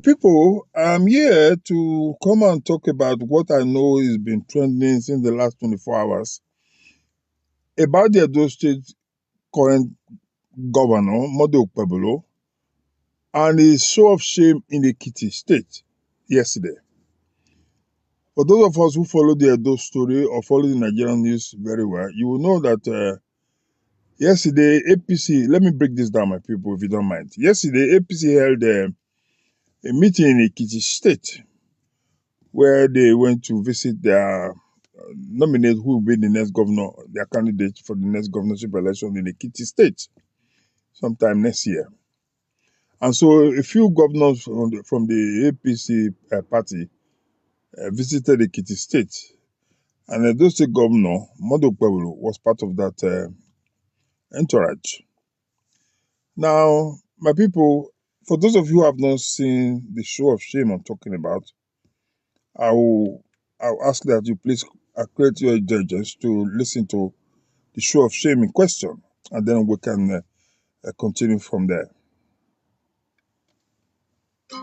people, I'm here to come and talk about what I know has been trending since the last 24 hours about the Edo State current governor, Modu Akpabio, and his show of shame in the Ekiti State yesterday. For those of us who follow the Edo story or follow the Nigerian news very well, you will know that yesterday, APC, let me break this down, my people, if you don't mind. Yesterday, APC held a meeting in Ekiti State where they went to visit their nominate who will be the next governor, their candidate for the next governorship election in Ekiti State sometime next year. And so a few governors from the APC party visited Ekiti State. And the Edo State governor, Modu Akpabio, was part of that entourage. Now, my people, for those of you who have not seen the show of shame I'm talking about, I'll ask that you please accredit your intelligence to listen to the show of shame in question, and then we can continue from there. The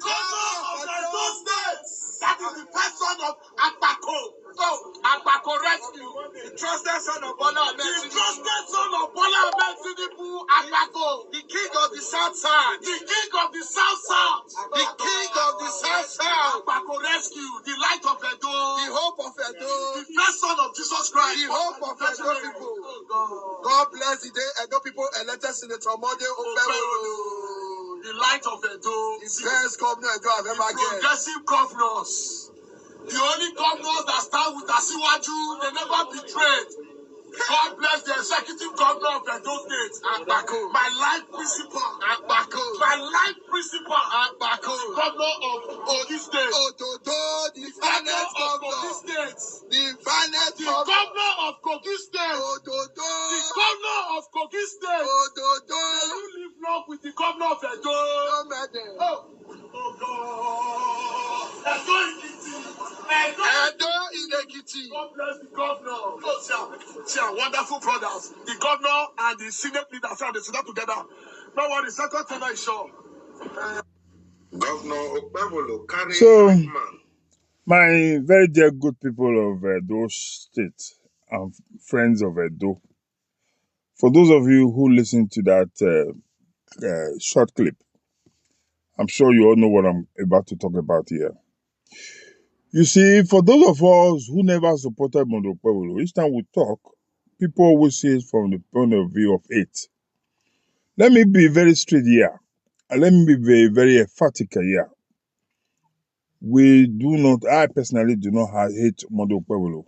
governor of Edo State, that is the person of Akpabio. So, Akpabio rescue, the trusted son of Bola Ahmed Tinubu. The trusted son of Bola Ahmed Tinubu, Akpabio, the king of the South South. The king of the South South. The king of the South South. Akpabio rescue, the light of Edo. The hope of Edo. The first son of Jesus Christ. The hope of Edo people. God bless the day Edo people elected Senator Mode Okpebolo. The light of Edo. The best governor Edo I've ever get. Progressive governors. The only governors that stand with Asiwaju, they never betrayed. God bless the executive governor of Edo State. Akpabio. My life principal. Akpabio. My life principal. Akpabio. The governor of Kogi State. Ododo, the finest governor. The finest governor of Kogi State. Ododo. The governor of Kogi State. Ododo. May you live long with the governor of Edo. No matter. Oh God. Edo Ekiti. Edo Ekiti. God bless the governor. See our wonderful brothers. The governor and the Senate leaders are sit together. No one is second to my show. Governor Akpabio carry So, my very dear good people of Edo State and friends of Edo, for those of you who listen to that short clip, I'm sure you all know what I'm about to talk about here. You see, for those of us who never supported Modu Akpabio, each time we talk, people always see it from the point of view of hate. Let me be very straight here, and let me be very, very emphatic here. I personally do not hate Modu Akpabio.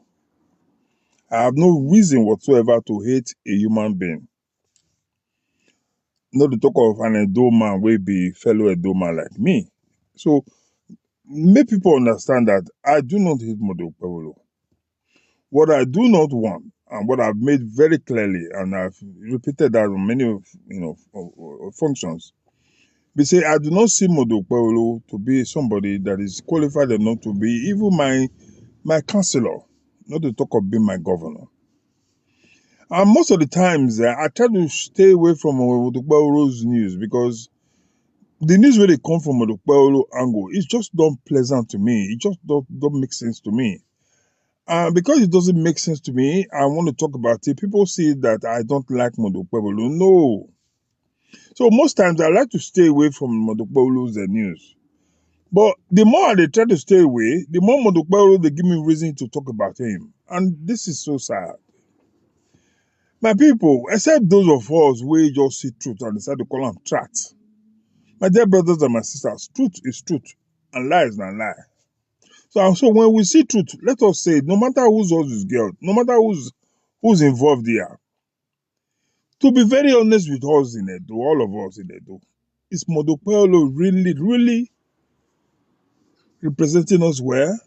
I have no reason whatsoever to hate a human being. Not to talk of an Edo man will be fellow Edo man like me. So, make people understand that I do not hate Modu Akpabio. What I do not want, and what I've made very clearly, and I've repeated that on many functions, we say I do not see Modu Akpabio to be somebody that is qualified enough to be even my councillor, not to talk of being my governor. And most of the times, I try to stay away from Modu Akpabio's news because the news where they come from Modu Akpabio angle, it's just not pleasant to me. It just don't make sense to me. Because it doesn't make sense to me, I want to talk about it. People say that I don't like Modu Akpabio. No. So most times I like to stay away from Modu Akpabio's news. But the more they try to stay away, the more Modu Akpabio they give me reason to talk about him. And this is so sad. My people, except those of us who just see truth and decide to call them tract. My dear brothers and my sisters, truth is truth and lie is not lie. So when we see truth, let us say, no matter whose house is girl, no matter who's involved here, to be very honest with us in Edo, all of us in Edo, is Modu Akpabio really, really representing us well?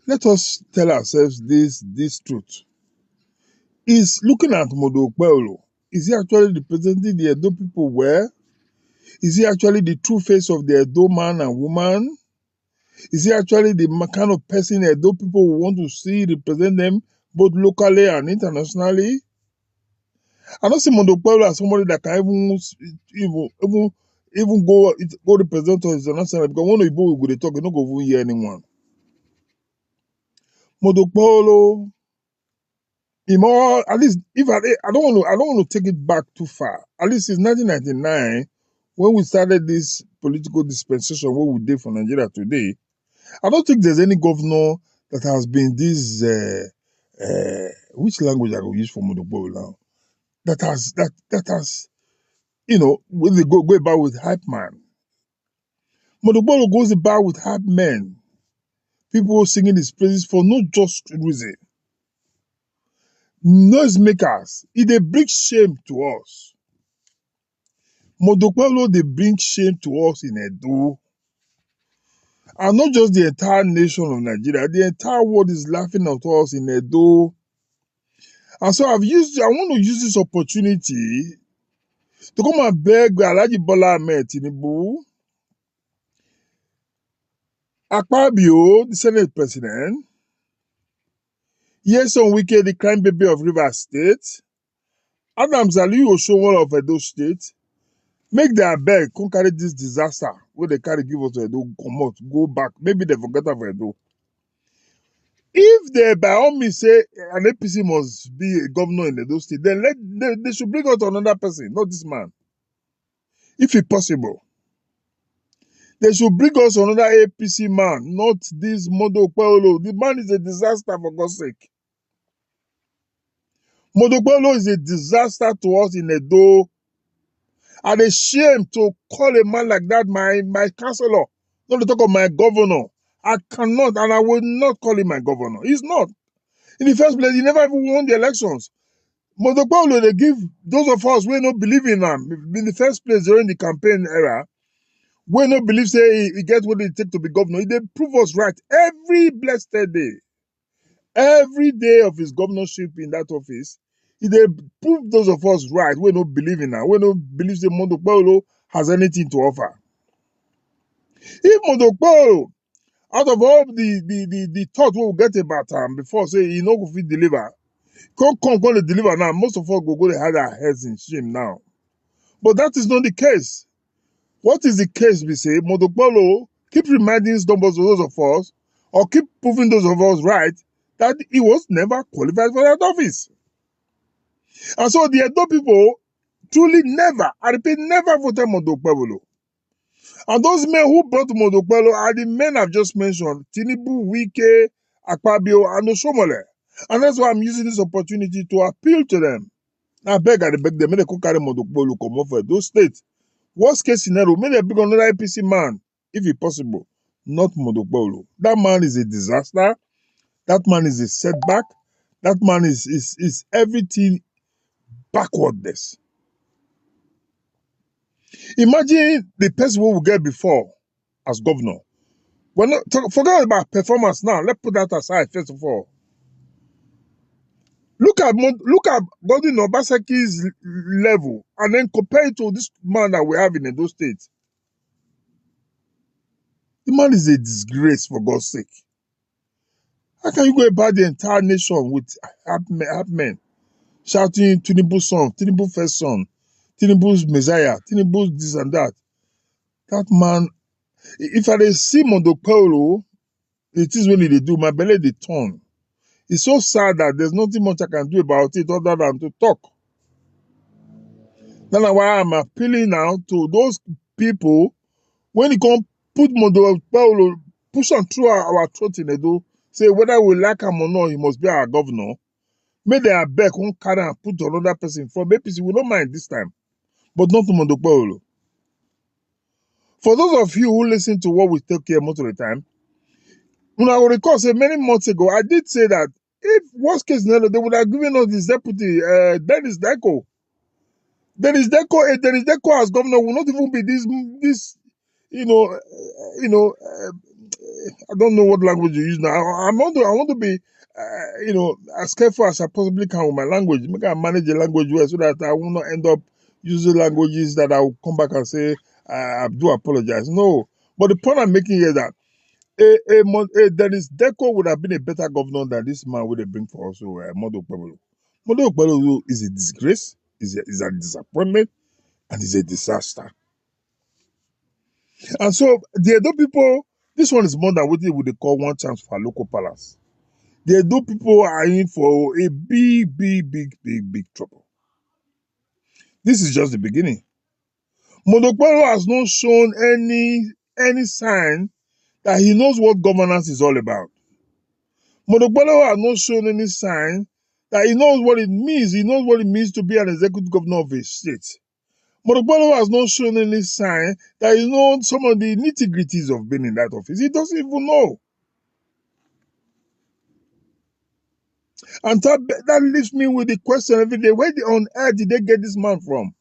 Let us tell ourselves this truth. Is looking at Modu Akpabio, is he actually representing the Edo people well? Is he actually the true face of the Edo man and woman? Is he actually the kind of person Edo people want to see represent them both locally and internationally. I don't see Mondo Pueblo as somebody that can even go represent us internationally, because when Igbo go dey talk, you no go even hear anyone. Mondo Pueblo, at least if I don't want to take it back too far. At least since 1999, when we started this political dispensation where we did for Nigeria today, I don't think there's any governor that has been this which language I will use for Mondo Pueblo now. That has when they go about with hype man. Mondo Pueblo goes about with hype men. People singing his praises for no just reason. Noisemakers, they bring shame to us. Mondo Pueblo, they bring shame to us in Edo. And not just the entire nation of Nigeria, the entire world is laughing at us in Edo. And so I want to use this opportunity to come and beg Alhaji Bola Ahmed Tinubu, Akpabio, the Senate President, Yeson Wike, the crime baby of Rivers State, Adams Aliyu Oshobaba of Edo State, make their Abeg come carry this disaster where they carry give us to Edo, come out, go back. Maybe they forget of Edo. If they by all means say an APC must be a governor in Edo State, then they should bring out another person, not this man. If it's possible. They should bring us another APC man, not this Mondo Pueblo. The man is a disaster, for God's sake. Mondo Pueblo is a disaster to us in Edo. And a shame to call a man like that my councillor, not to talk of my governor. I cannot and I will not call him my governor. He's not. In the first place, he never even won the elections. Mondo Pueblo, they give those of us who don't believe in him in the first place during the campaign era. We no believe say he gets what it takes to be governor. They prove us right every blessed day. Every day of his governorship in that office, they prove those of us right. We no believe in him. We no believe say Mondo Pueblo has anything to offer. If Mondo Pueblo, out of all the thought we will get about him before say he no go fit deliver, come to deliver now, most of us go to hide our heads in shame now. But that is not the case. What is the case we say? Mondo Pueblo keep reminding those of us, or keep proving those of us right, that he was never qualified for that office. And so the Edo people truly never, I repeat, never voted Mondo Pueblo. And those men who brought Mondo Pueblo are the men I've just mentioned, Tinubu, Wike, Akpabio, and Oshobaba. And that's why I'm using this opportunity to appeal to them. I beg them, may they carry Mondo Pueblo come over those states. Worst case scenario, may they bring another APC man, if it's possible, not Mondo Pueblo. That man is a disaster. That man is a setback. That man is everything backwardness. Imagine the person we will get before as governor. Forget about performance now. Let's put that aside first of all. Look at Godwin Obaseki's level and then compare it to this man that we have in those states. The man is a disgrace, for God's sake. How can you go about the entire nation with half men shouting Tinubu's son, Tinubu's first son, Tinubu's Messiah, Tinubu's this and that? That man, if I see Mondo Pueblo, it is when they do, my belly they turn. It's so sad that there's nothing much I can do about it other than to talk. That's why I'm appealing now to those people, when you come put Mondo Pueblo, push on through our throat in Edo, say whether we like him or not, he must be our governor. May they Abeg won't carry and put another person from APC. We don't mind this time, but not to Mondo Pueblo. For those of you who listen to what we talk here most of the time, when I will recall, say many months ago, I did say that if worst case scenario, they would have given us this deputy, Dennis Deco. Dennis Deco as governor will not even be this, I don't know what language you use now. I want to be, as careful as I possibly can with my language. Make I manage the language well so that I will not end up using languages that I will come back and say, I do apologize. No. But the point I'm making here is that Dennis Deco would have been a better governor than this man would have been for also Modo Okpebholo. Modo Okpebholo is a disgrace, is a disappointment, and is a disaster. And so the Edo people, this one is more than what they would call one chance for local palace. The Edo people are in for a big trouble. This is just the beginning. Modo Okpebholo has not shown any sign that he knows what governance is all about. Modo Okpebholo has not shown any sign that he knows what it means. He knows what it means to be an executive governor of a state. Modo Okpebholo has not shown any sign that he knows some of the nitty-gritties of being in that office. He doesn't even know. And that leaves me with the question every day, where on earth did they get this man from?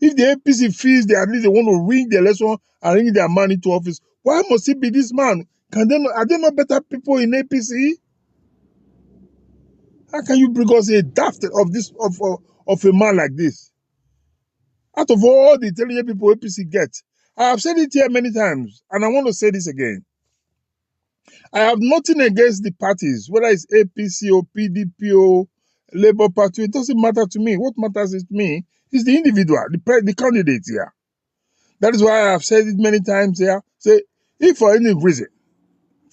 If the APC feels at least they want to ring the election and ring their man into office, why must it be this man? Are there not better people in APC? How can you bring us a daft of a man like this? Out of all the intelligent people APC get, I have said it here many times, and I want to say this again. I have nothing against the parties, whether it's APC or PDP or Labour Party. It doesn't matter to me. What matters is to me is the individual, the candidate here. That is why I have said it many times here. Say, if for any reason,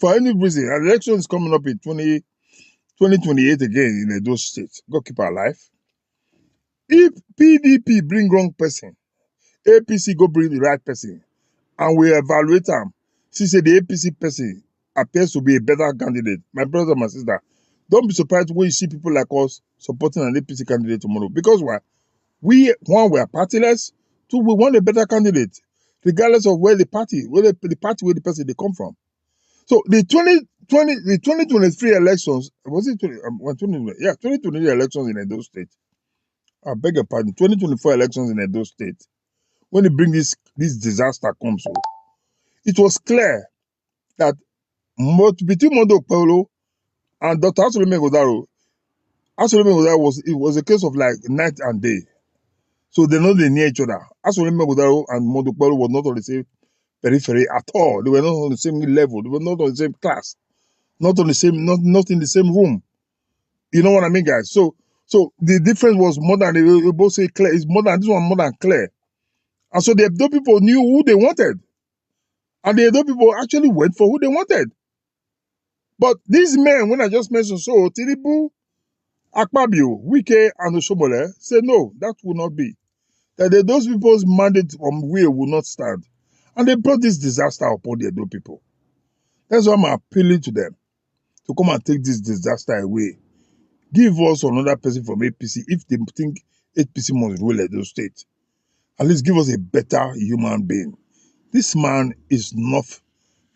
an election is coming up in 2028 again in Edo State, God keep our life. If PDP bring wrong person, APC go bring the right person, and we evaluate them, see say the APC person appears to be a better candidate. My brother and my sister, don't be surprised when you see people like us supporting an APC candidate tomorrow. Because why? We are partyless, two, we want a better candidate, regardless of where the party, where the person they come from. So the 2023 elections, was it 2023 elections in Edo State. I beg your pardon, 2024 elections in Edo State. When they bring this disaster comes, it was clear that between Mondo Okpebholo and Dr. Asolome Godaro was a case of like night and day. So they know they near each other. Asolome Godaro and Mondo Okpebholo were not on the same periphery at all. They were not on the same level. They were not on the same class. Not in the same room. You know what I mean, guys? So the difference was more than they both say clear. It's more than this one, more than clear. And so the Edo people knew who they wanted. And the Edo people actually went for who they wanted. But these men, when I just mentioned, so Tinubu, Akpabio, Wike, and Oshobaba said, no, that will not be. That those people's mandate from will not stand. And they brought this disaster upon the Edo people. That's why I'm appealing to them to come and take this disaster away. Give us another person from APC if they think APC must rule Edo State. At least give us a better human being. This man is not,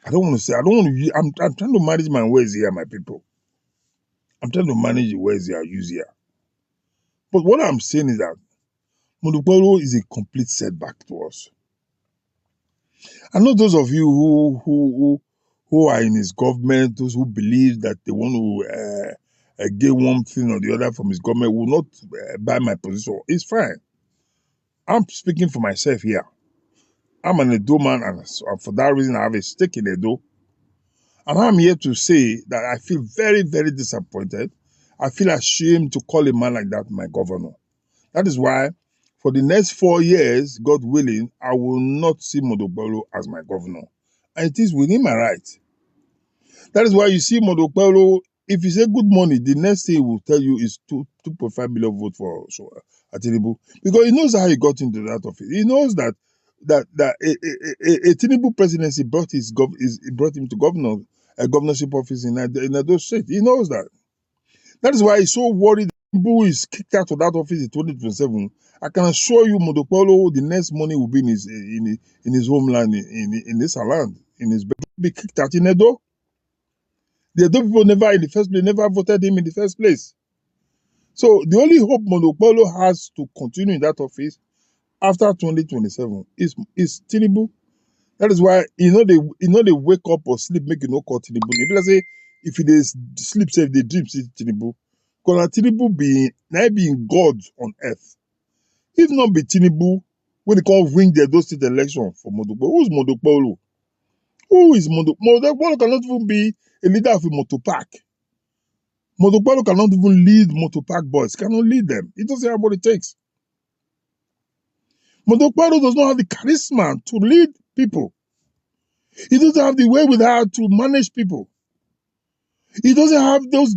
I'm trying to manage my words here, my people. I'm trying to manage the words I use here. But what I'm saying is that Mondo Okpebholo is a complete setback to us. I know those of you who are in his government, those who believe that they want to get one thing or the other from his government will not buy my position. It's fine. I'm speaking for myself here. I'm an Edo man, and for that reason, I have a stake in Edo. And I'm here to say that I feel very, very disappointed. I feel ashamed to call a man like that my governor. That is why, for the next 4 years, God willing, I will not see Mondo Okpebholo as my governor. And it is within my right. That is why you see Mondo Okpebholo, if you say good morning, the next thing he will tell you is 2.5 million votes for Tinubu. Because he knows how he got into that office. He knows that a Tinubu presidency brought him to a governorship office in Edo State. He knows that. That is why he's so worried that Tinubu is kicked out of that office in 2027. I can assure you, Mondo Okpebholo, the next money will be in his homeland, in this land, be kicked out in Edo. The Edo people never voted him in the first place. So the only hope Mondo Okpebholo has to continue in that office after 2027 is Tinubu. That is why they wake up or sleep, make you no call Tinubu. If let's say if they sleep safe, they dream see Tinubu. Because Tinubu being God on earth. If not be Tinubu, when they can't win the Edo State election for Mondo Okpebholo, who's Mondo Okpebholo? Who is Mondo? Mondo cannot even be a leader of a motor park. Mondo cannot even lead motor park boys. Cannot lead them. He doesn't have what it takes. Mondo does not have the charisma to lead people. He doesn't have the way with her to manage people. He doesn't have those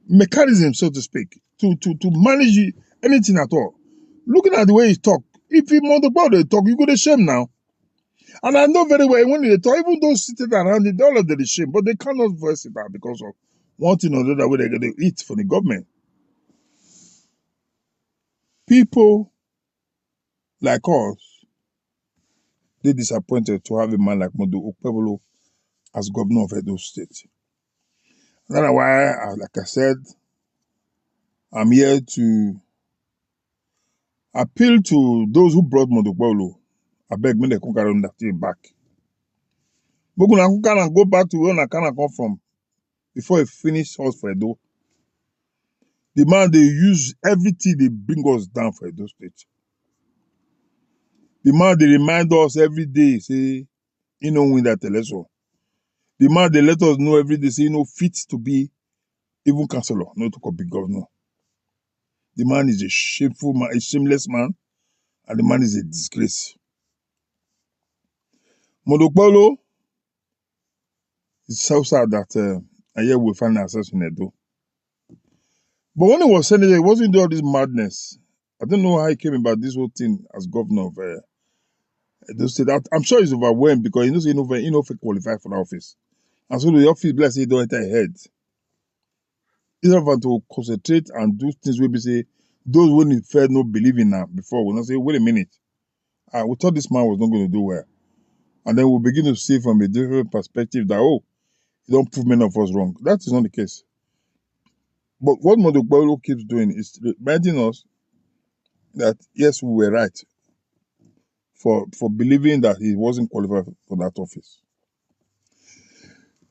mechanisms, so to speak, to manage anything at all. Looking at the way he talk, if he Mondo talk, you go to shame now. And I know very well when they talk, even those sitting around it, all of them is shame, but they cannot voice it out because of one thing or the other way they're going to eat for the government. People like us, they disappointed to have a man like Mondo Okpebolo as governor of Edo State. That's why, like I said, I'm here to appeal to those who brought Mondo Okpebolo. Abeg, make they come carry that thing back. But can go back to where I can come from before he finish us for Edo. The man, they use everything, they bring us down for Edo State. The man, they remind us every day, say, he don't win that election. The man, they let us know every day, say, fit to be even councillor, not to be governor. The man is a shameful man, a shameless man, and the man is a disgrace. Mondo Okpebolo, it's so sad that a year we find ourselves in Edo. But when he was senator, he wasn't doing all this madness. I don't know how he came about this whole thing as governor of Edo State. I'm sure he's overwhelmed because he knows he no qualify for the office. And so the office, bless he don't enter head. Instead of to concentrate and do things where we say, those who in fair no believe in now before will not say, wait a minute. We thought this man was not going to do well. And then we'll begin to see from a different perspective that, oh, he don't prove many of us wrong. That is not the case. But what Mondo Okpebolo keeps doing is reminding us that, yes, we were right for believing that he wasn't qualified for that office.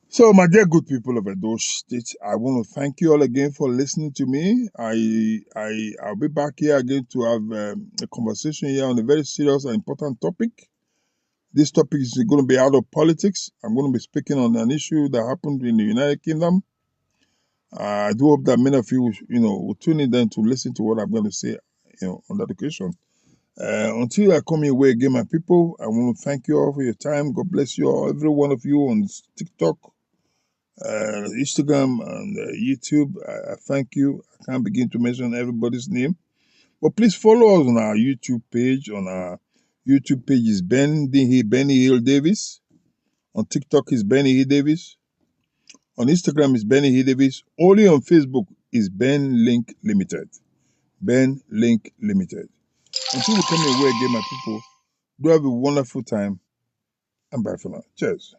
So, my dear good people of Edo State, I want to thank you all again for listening to me. I'll be back here again to have a conversation here on a very serious and important topic. This topic is going to be out of politics. I'm going to be speaking on an issue that happened in the United Kingdom. I do hope that many of you, will tune in then to listen to what I'm going to say, on that occasion. Until I come your way again, my people, I want to thank you all for your time. God bless you all, every one of you on TikTok, Instagram, and YouTube. I thank you. I can't begin to mention everybody's name, but please follow us on our YouTube page. On our YouTube page is Benny Hill Davis. On TikTok is Benny Hill Davis. On Instagram is Benny Hill Davis. Only on Facebook is Ben Link Limited. Ben Link Limited. Until we come your way again, my people, do have a wonderful time, and bye for now. Cheers.